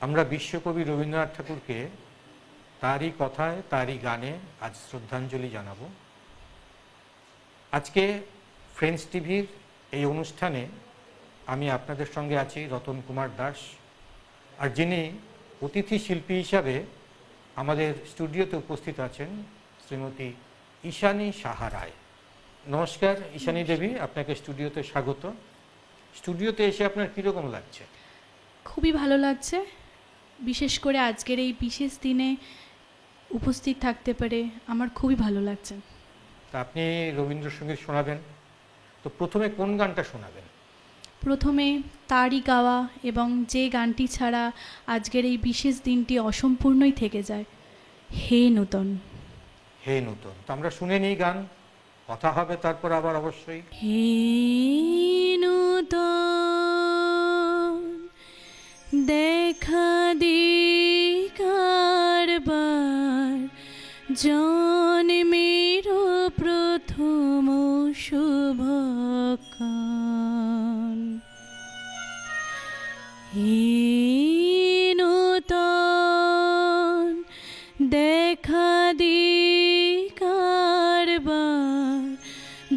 আমরা বিশ্বকবি রবীন্দ্রনাথ ঠাকুরকে তারই কথায় তারই গানে আজ শ্রদ্ধাঞ্জলি জানাবো। আজকে ফ্রেন্ডস টিভির এই অনুষ্ঠানে আমি আপনাদের সঙ্গে আছি রতন কুমার দাস, আর যিনি অতিথি শিল্পী হিসাবে আমাদের স্টুডিওতে উপস্থিত আছেন শ্রীমতী ঈশানী সাহা রায়। নমস্কার ঈশানী দেবী, আপনাকে স্টুডিওতে স্বাগত। স্টুডিওতে এসে আপনার কীরকম লাগছে? খুবই ভালো লাগছে, বিশেষ করে আজকের এই বিশেষ দিনে উপস্থিত থাকতে পেরে আমার খুবই ভালো লাগছে। তা আপনি রবীন্দ্রসঙ্গীত শোনাবেন, তো প্রথমে কোন গানটা শোনাবেন? প্রথমে তারই গাওয়া এবং যে গানটি ছাড়া আজকের এই বিশেষ দিনটি অসম্পূর্ণই থেকে যায়, হে নূতন। হে নূতন, তো আমরা শুনে নিই গান, কথা হবে তারপর আবার অবশ্যই। হে নূতন দেখা দিকারবার জন্মের প্রথম শুভক্ষণ। হে নূতন দেখা দিকারবার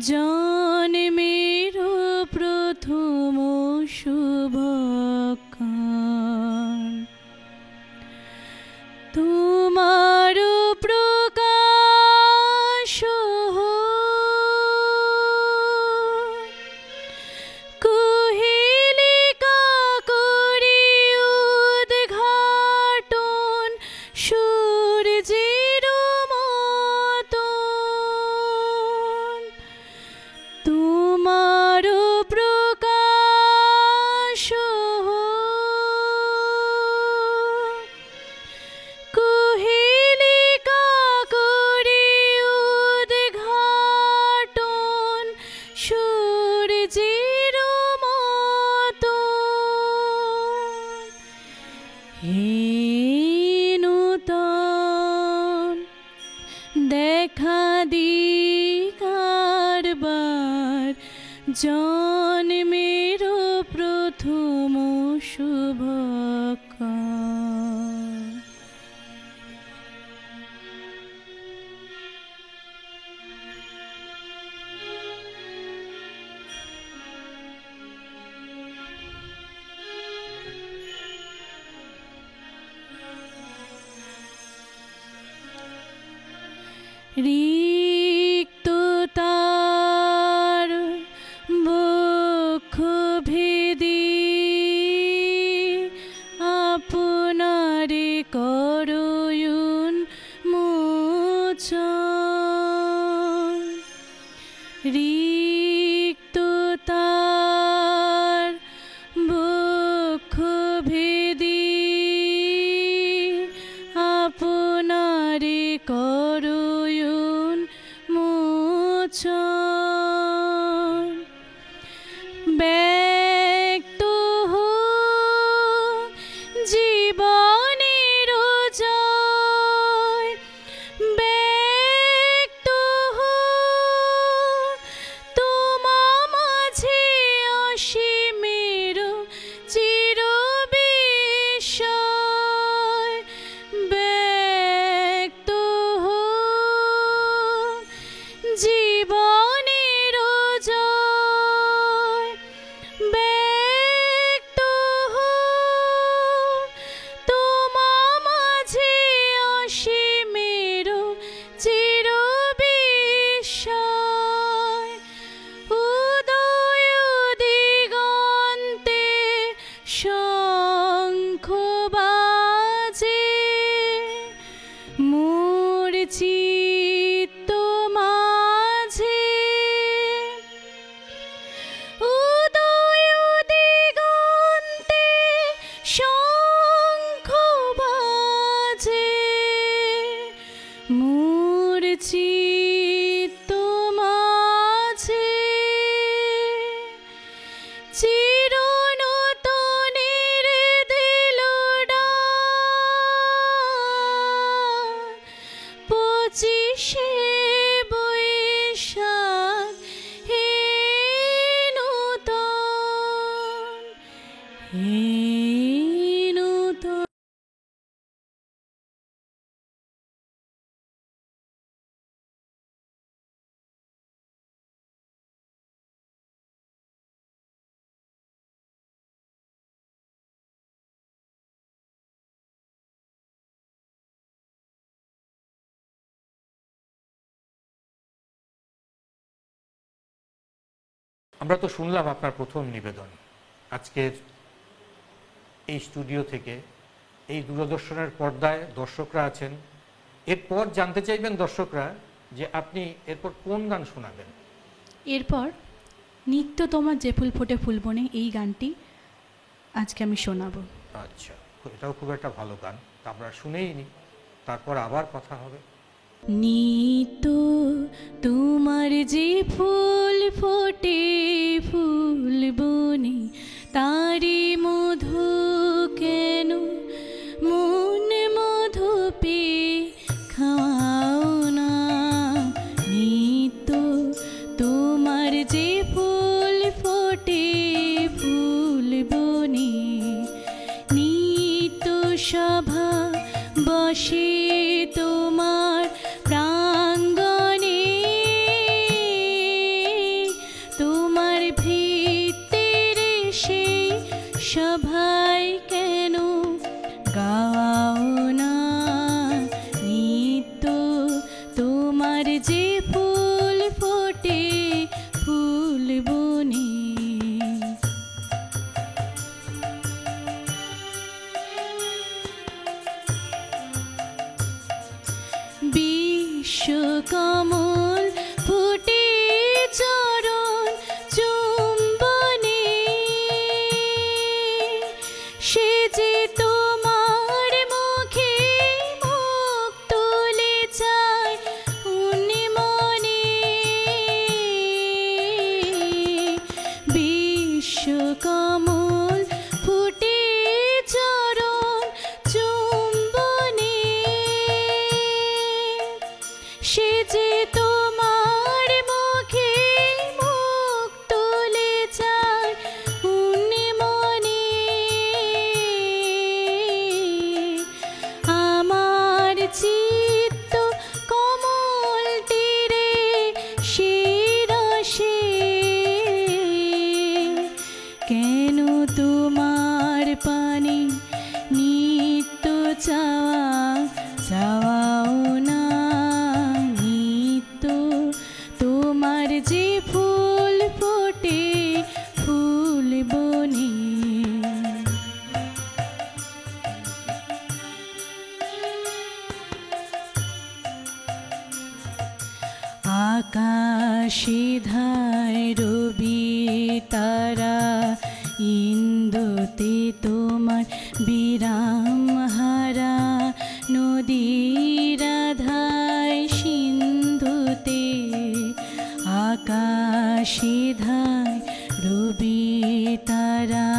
জন্মের প্রথম শুভক্ষণ। তোমার প্রকাশ কুহেলিকা করি উদ্ঘাটন সূর্যের মতন। তোমার প্রকাশ কুহেলিকা করি উদ্ঘাটন সূর্যের মতন। হে নূতন দেখা দিকারবার জন্মের প্রথম শুভক্ষণ। রিক্ত তার বক্ষ ভেদি আপনারে করুণ মোচন। রিক্ত তার বক্ষ ভেদি আপনারে করুণ মোচন। ব্যক্ত হোক জীবনের জয়, ব্যক্ত হোক তোমা মাঝে অসীমের চিরবিস্ময়। ব্যক্ত হোক জীবনের জয়, ব্যক্ত হোক আমরা তো শুনলাম আপনার প্রথম নিবেদন আজকের এই স্টুডিও থেকে। এই দূরদর্শনের পর্দায় দর্শকরা আছেন, এরপর জানতে চাইবেন দর্শকরা যে আপনি এরপর কোন গান শোনাবেন। এরপর নিত্য তোমার যে ফুল ফোটে ফুলবনে এই গানটি আজকে আমি শোনাবো। আচ্ছা, এটাও খুব একটা ভালো গান, তা আমরা শুনেই নি, তারপর আবার কথা হবে। নিত্য তোমার যে ফুল ফোটে ফুলবনে তারি মধু কেন মন মধু পেয়ে খাওয়াও না। নিত্য তোমার যে ফুল ফোটে ফুলবনে নিত্য সভা বসে তোমার প্রাঙ্গণে তোমার ভিত্তির সেই সভায় কেন গাও না। নিত্য তোমার যে ফুল ফোটে ফুলবনে। বিশ্বকমল ফুটে চরণ চুম্বনে সে যে তোমার মুখে মুখ তুলে চায় উন্মনে। বিশ্বকমল ফুটে চরণ চুম্বনে সে যে তোমার মুখে মুখ তুলে চায় উন্মনে। আমার চিত্ত কমল তীরে সে রসে কেন তোমার পানে নিত্য চাওয়া চাওয়াও না। নিত্য তোমার যে ফুল ফোটে ফুলবনে। আকাশে ধায় রবি তারা ইন্দুতে তোমার বিরাম হারা নদীর ধায় সিন্ধুতে। আকাশে ধায় রবি তারা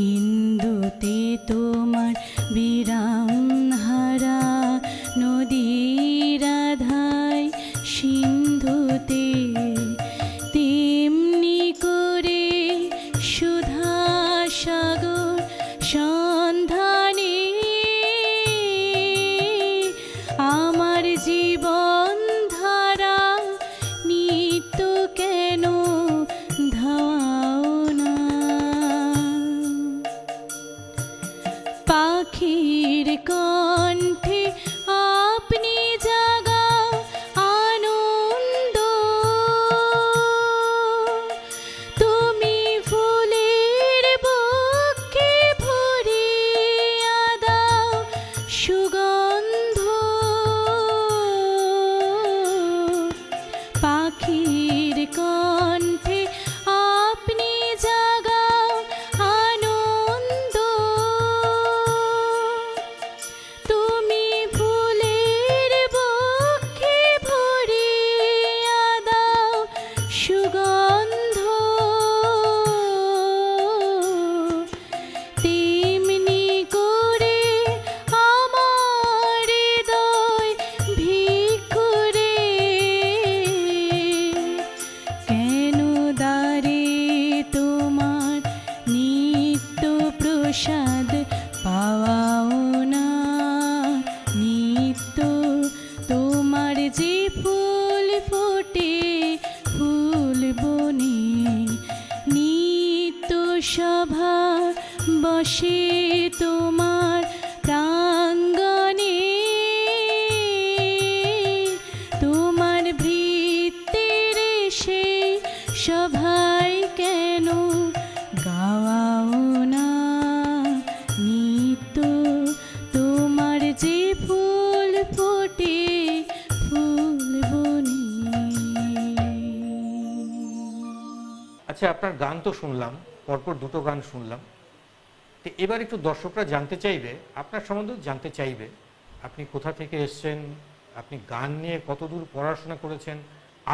ইন্দুতে তোমার বিরাম হারা নদীর ধায় সিন্ধুতে। তেমনি করে সুধা সাগর সন্ধানে আমার জীবন ধারা নিত্য কেন ধাও না। পাখির কণ্ঠে আপনি জাগাও আনন্দ তুমি ফুলের বক্ষে ভরিয়া দাও সুগন্ধ। পাখির কণ্ঠে আপনি জাগাও আনন্দ তুমি আচ্ছা, আপনার গান তো শুনলাম, পরপর দুটো গান শুনলাম, তো এবার একটু দর্শকরা জানতে চাইবে, আপনার সম্বন্ধে জানতে চাইবে, আপনি কোথা থেকে এসছেন, আপনি গান নিয়ে কতদূর পড়াশোনা করেছেন,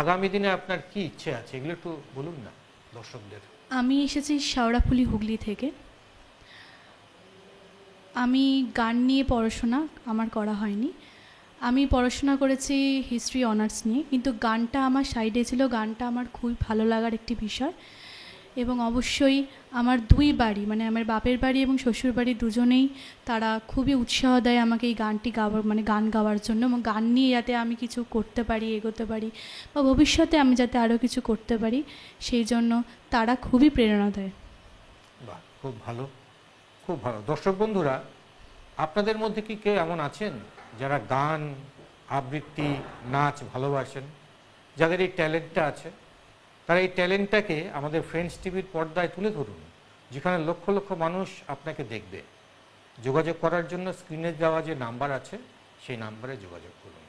আগামী দিনে আপনার কি ইচ্ছে আছে, এগুলো একটু বলুন না দর্শকদের। আমি এসেছি শেওড়াফুলি, হুগলি থেকে। আমি গান নিয়ে পড়াশোনা আমার করা হয়নি। আমি পড়াশোনা করেছি হিস্ট্রি অনার্স নিয়ে, কিন্তু গানটা আমার সাইডে ছিল। গানটা আমার খুবই ভালো লাগার একটি বিষয়, এবং অবশ্যই আমার দুই বাড়ি, মানে আমার বাপের বাড়ি এবং শ্বশুর বাড়ি দুজনেই তারা খুবই উৎসাহ দেয় আমাকে এই গানটি গাওয়ার, মানে গান গাওয়ার জন্য, এবং গান নিয়ে যাতে আমি কিছু করতে পারি, এগোতে পারি, বা ভবিষ্যতে আমি যাতে আরও কিছু করতে পারি, সেই জন্য তারা খুবই প্রেরণা দেয়। বাহ, খুব ভালো, খুব ভালো। দর্শক বন্ধুরা, আপনাদের মধ্যে কি কেউ এমন আছেন যারা গান, আবৃত্তি, নাচ ভালোবাসেন, যাদের এই ট্যালেন্টটা আছে? তারা এই ট্যালেন্টটাকে আমাদের ফ্রেন্ডস টিভির পর্দায় তুলে ধরুন, যেখানে লক্ষ লক্ষ মানুষ আপনাকে দেখবে। যোগাযোগ করার জন্য স্ক্রিনে দেওয়া যে নাম্বার আছে, সেই নাম্বারে যোগাযোগ করুন।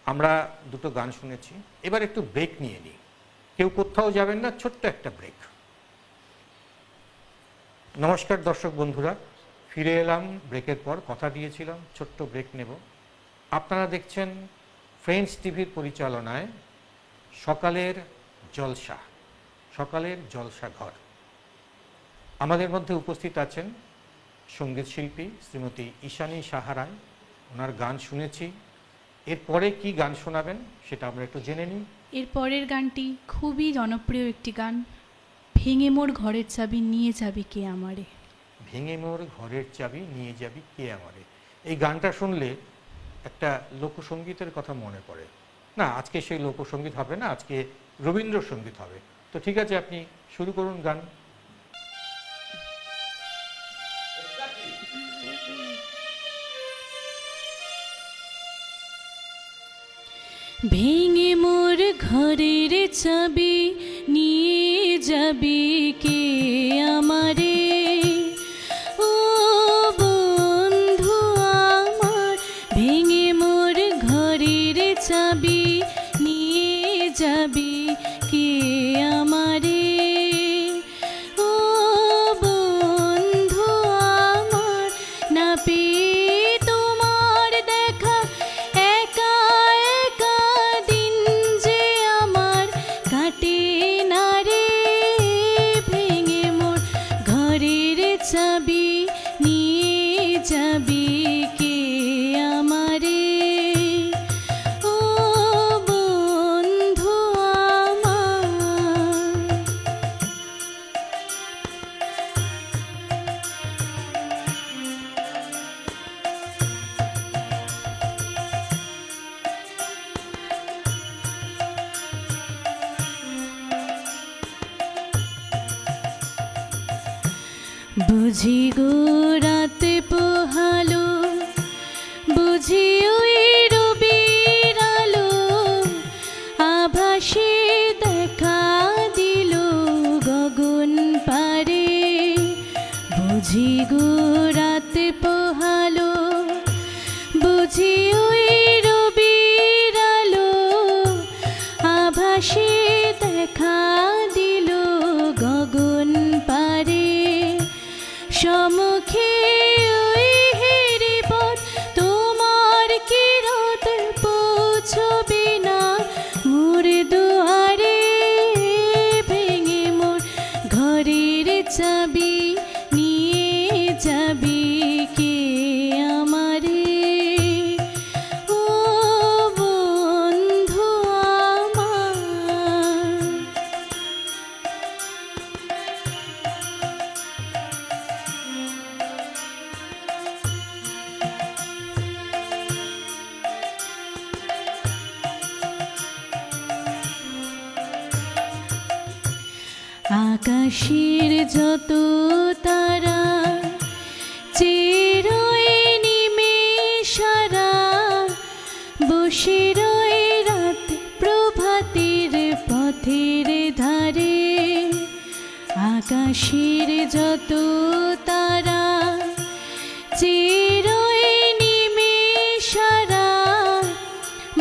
আমরা দুটো গান শুনেছি, এবার একটু ব্রেক নিয়ে নিই। কেউ কোথাও যাবেন না, ছোট্ট একটা ব্রেক। নমস্কার দর্শক বন্ধুরা, ফিরে এলাম ব্রেকের পর। কথা দিয়েছিলাম ছোট্ট ব্রেক নেব। আপনারা দেখছেন ফ্রেন্ডস টিভির পরিচালনায় সকালের জলসা, সকালের জলসা ঘর। আমাদের মধ্যে উপস্থিত আছেন সঙ্গীত শিল্পী শ্রীমতী ঈশানী সাহা রায়। ওনার গান শুনেছি, এরপরে কি গান শোনাবেন সেটা আমরা একটু জেনে নিই। এর পরের গানটি খুবই জনপ্রিয় একটি গান, ভেঙে মোর ঘরের চাবি নিয়ে যাবি কে আমারে। ভেঙে মোর ঘরের চাবি নিয়ে যাবি কে আমারে। এই গানটা শুনলে একটা লোকসঙ্গীতের কথা মনে পড়ে। না, আজকে সেই লোকসঙ্গীত হবে না, আজকে রবীন্দ্রসঙ্গীত হবে। তো ঠিক আছে, আপনি শুরু করুন গান। ভেঙে মোর ঘরের চাবি নিয়ে যাবি কে আমারে, ও বন্ধু আমার। ভেঙে মোর ঘরের চাবি নিয়ে যাবি কে আমারে, ও বন্ধু আমার। না পেয়ে তোমার দেখা একা একা দিন যে আমার কাটে না রে। ভেঙে মোর ঘরের চাবি নিয়ে যাবি কে আমারে, ও বন্ধু আমার। বুঝি গো রাতে পোহালো, বুঝি ওই রবির আলো, আভাসে দেখা দিল গগন পারে। বুঝি গো রাতে পোহালো, বুঝি ওই রবির আলো, আভাসে দেখা দিল গগন পারে। সম্মুখে ওই হেরি পথ, তোমার কিরত পৌঁছবে না মোর দুয়ারে। ভেঙে মোর ঘরের চাবি নিয়ে যাবি কে আমারে, ও বন্ধু আমার। আকাশের যত তারা চেরোয় নিমেষারা, বসে রয়ে রাত প্রভাতের পথের ধারে। আকাশের যত তারা চেরোয় নিমেষারা,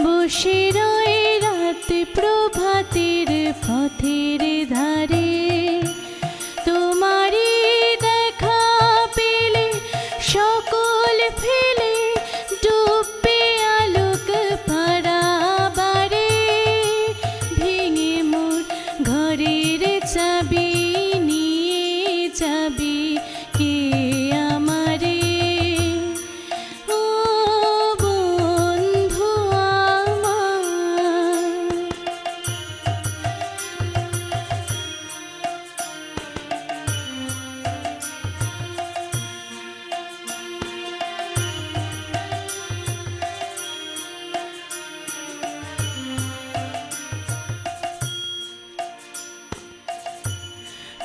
বসে রয়ে রাত প্রভাতের পথের ধারে তোমারই দেখা পেলে সকল ফেলে ডুববে আলোক পারাবারে ভেঙে মোর ঘরের চাবি নিয়ে যাবি কে আমারে ও বন্ধু আমার।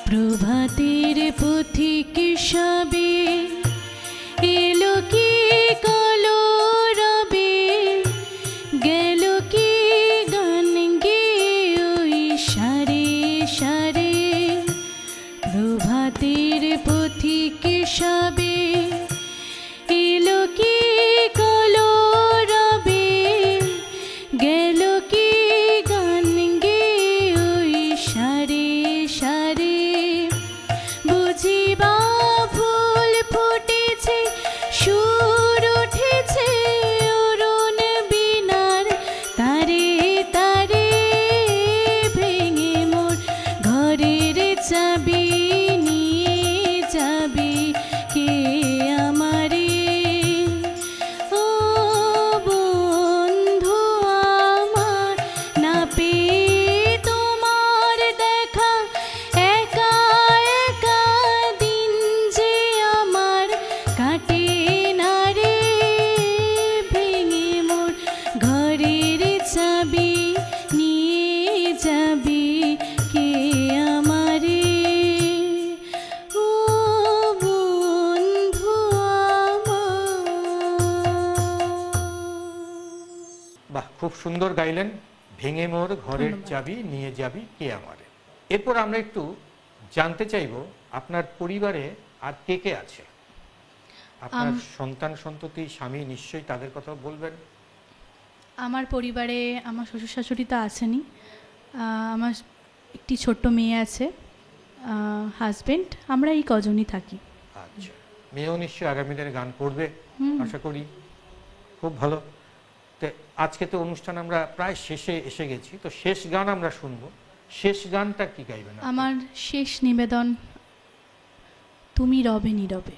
প্রভাতের পথিক সবে এলো কি কলরবে গেল কি গান গেয়ে ওই সারে সারে প্রভাতের পথিক সবে এলো কি কলরবে গেল কি গান গেয়ে ওই সারে সারে বুঝিবা ফুল ফুটেছে সুর উঠেছে অরুণ বিনার তারে তারে ভেঙে মোর ঘরের চাবি নিয়ে যাবি কে আমারে ও বন্ধু আমার। না পেয়ে তোমার দেখা একা একা দিন যে আমার কাটে না রে ভেঙে মোর ঘরের চাবি নিয়ে যাবি কে আমারে ও বন্ধু আমার। বাহ, খুব সুন্দর গাইলেন, ভেঙে মোর ঘরের ধন্যবাদ। চাবি নিয়ে যাবি কে আমারে। এরপর আমরা একটু জানতে চাইব আপনার পরিবারে আর কে কে আছে। আপনার সন্তান সন্ততি স্বামী, নিশ্চয়ই তাদের কথা বলবেন। আমার পরিবারে আমার শ্বশুর শাশুড়ি তো আছেনই, আমার একটি ছোট্ট মেয়ে আছে, হাজবেন্ড, আমরা এই কজনই থাকি। আচ্ছা, মেয়েও নিশ্চয়ই আগামী দিনে গান করবে হুম। আশা করি। খুব ভালো। তো আজকে তো অনুষ্ঠান আমরা প্রায় শেষে এসে গেছি, তো শেষ গান আমরা শুনবো। শেষ গানটা কি গাইবেন আপনি? আমার শেষ নিবেদন তুমি রবে নীরবে।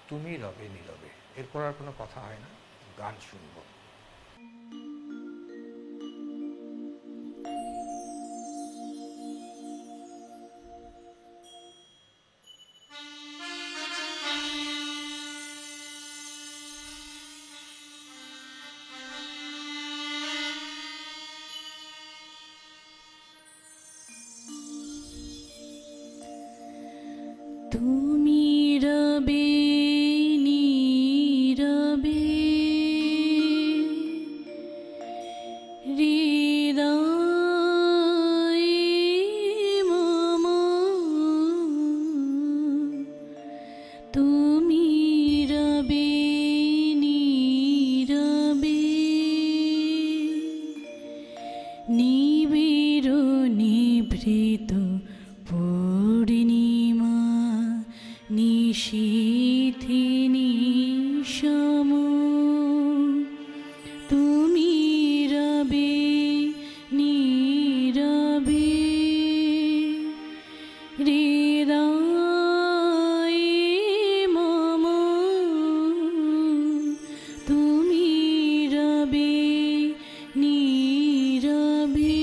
তুমি রবে নীরবে, এরপর আর কোনো কথা হয় না, গান শুনবো। তুমি রবে নীরবে হৃদয়ে মম, তুমি রবে নীরবে নিবিড় নিভৃত পূর্ণিমা নিশীথিনী সম, তুমি রবে নীরবে হৃদয়ে মম, তুমি রবে নীরবে।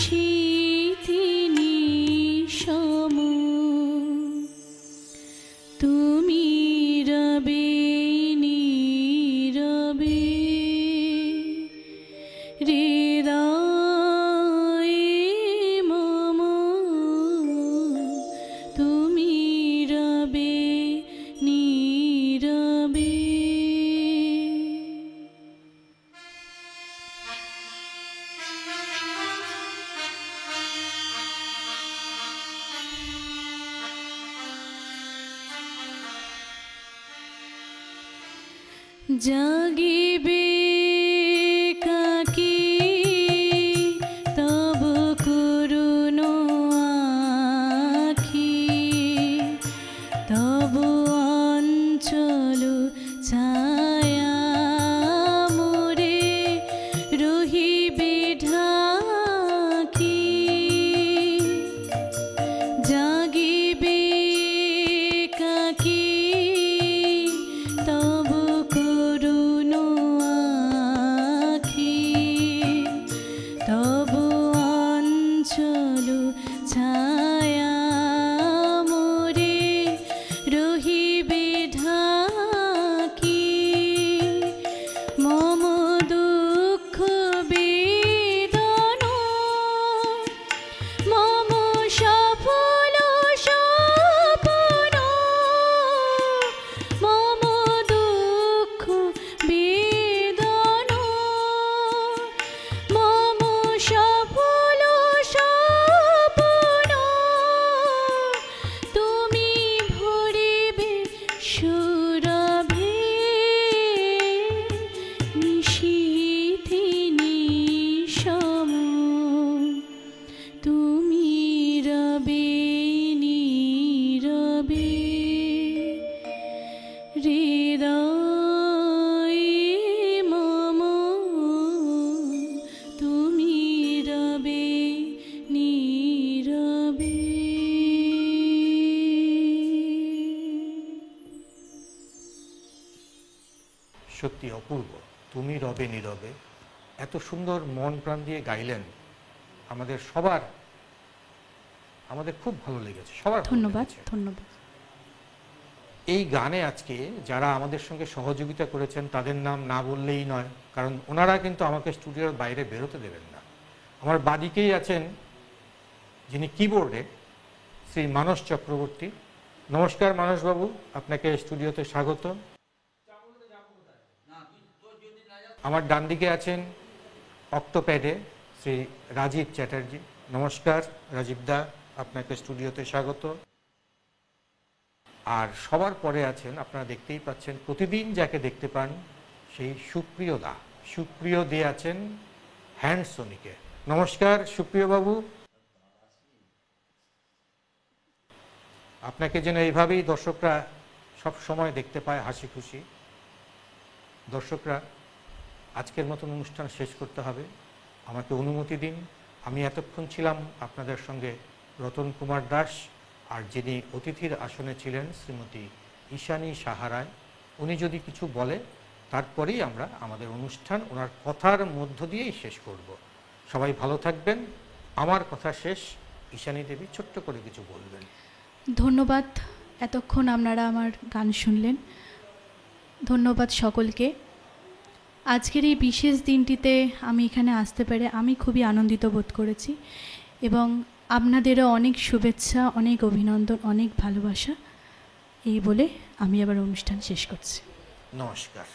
নিশীথিনী সম তুমি রবে নীরবে হৃদয়ে মম তুমি রবে নীরবে। জাগিবে কাকি তব করুণ আখি তব অঞ্চল ছায়া মোরে রহিবে ঢাকি জাগিবে কাকি তব করুণ আখি তব অঞ্চল ছায়া মোরে রহিবে ঢাকি মম দুঃখ বেদন মম সফল স্বপ্ন মম দুঃখ বেদন মম সফল স্বপ্ন তুমি ভরিবে সুরভে নিশীথিনী সম তুমি রবে নীরবে হৃদয়ে মম তুমি রবে নীরবে। সত্যি অপূর্ব, তুমি রবে নীরবে। এত সুন্দর মন প্রাণ দিয়ে গাইলেন, আমাদের সবার, আমাদের খুব ভালো লেগেছে, সবার ভালো ধন্যবাদ লেগেছে। ধন্যবাদ। এই গানে আজকে যারা আমাদের সঙ্গে সহযোগিতা করেছেন তাদের নাম না বললেই নয়, কারণ ওনারা কিন্তু আমাকে স্টুডিওর বাইরে বেরোতে দেবেন না। আমার বাদিকেই আছেন যিনি কিবোর্ডে, শ্রী মানস চক্রবর্তী। নমস্কার মানসবাবু, আপনাকে স্টুডিওতে স্বাগত। আমার ডান দিকে আছেন অক্টোপ্যাডে শ্রী রাজীব চ্যাটার্জি। নমস্কার রাজীবদা, আপনাকে স্টুডিওতে স্বাগত। আর সবার পরে আছেন, আপনারা দেখতেই পাচ্ছেন, প্রতিদিন যাকে দেখতে পান সেই সুপ্রিয় দা। সুপ্রিয় দে আছেন হ্যান্ড সোনিকে। নমস্কার সুপ্রিয় বাবু, আপনাকে যেন এইভাবেই দর্শকরা সব সময় দেখতে পায় হাসি খুশি। দর্শকরা, আজকের মতন অনুষ্ঠান শেষ করতে হবে, আমাকে অনুমতি দিন। আমি এতক্ষণ ছিলাম আপনাদের সঙ্গে রতন কুমার দাস, আর যিনি অতিথির আসনে ছিলেন শ্রীমতী ঈশানী সাহারায়। উনি যদি কিছু বলে তারপরেই আমরা আমাদের অনুষ্ঠান ওনার কথার মধ্য দিয়েই শেষ করব। সবাই ভালো থাকবেন। আমার কথা শেষ, ঈশানী দেবী ছোট্ট করে কিছু বলবেন। ধন্যবাদ, এতক্ষণ আপনারা আমার গান শুনলেন। ধন্যবাদ সকলকে। আজকের এই বিশেষ দিনটিতে আমি এখানে আসতে পেরে আমি খুবই আনন্দিত বোধ করেছি, এবং আপনাদেরও অনেক শুভেচ্ছা, অনেক অভিনন্দন, অনেক ভালোবাসা। এই বলে আমি আবার অনুষ্ঠান শেষ করছি। নমস্কার।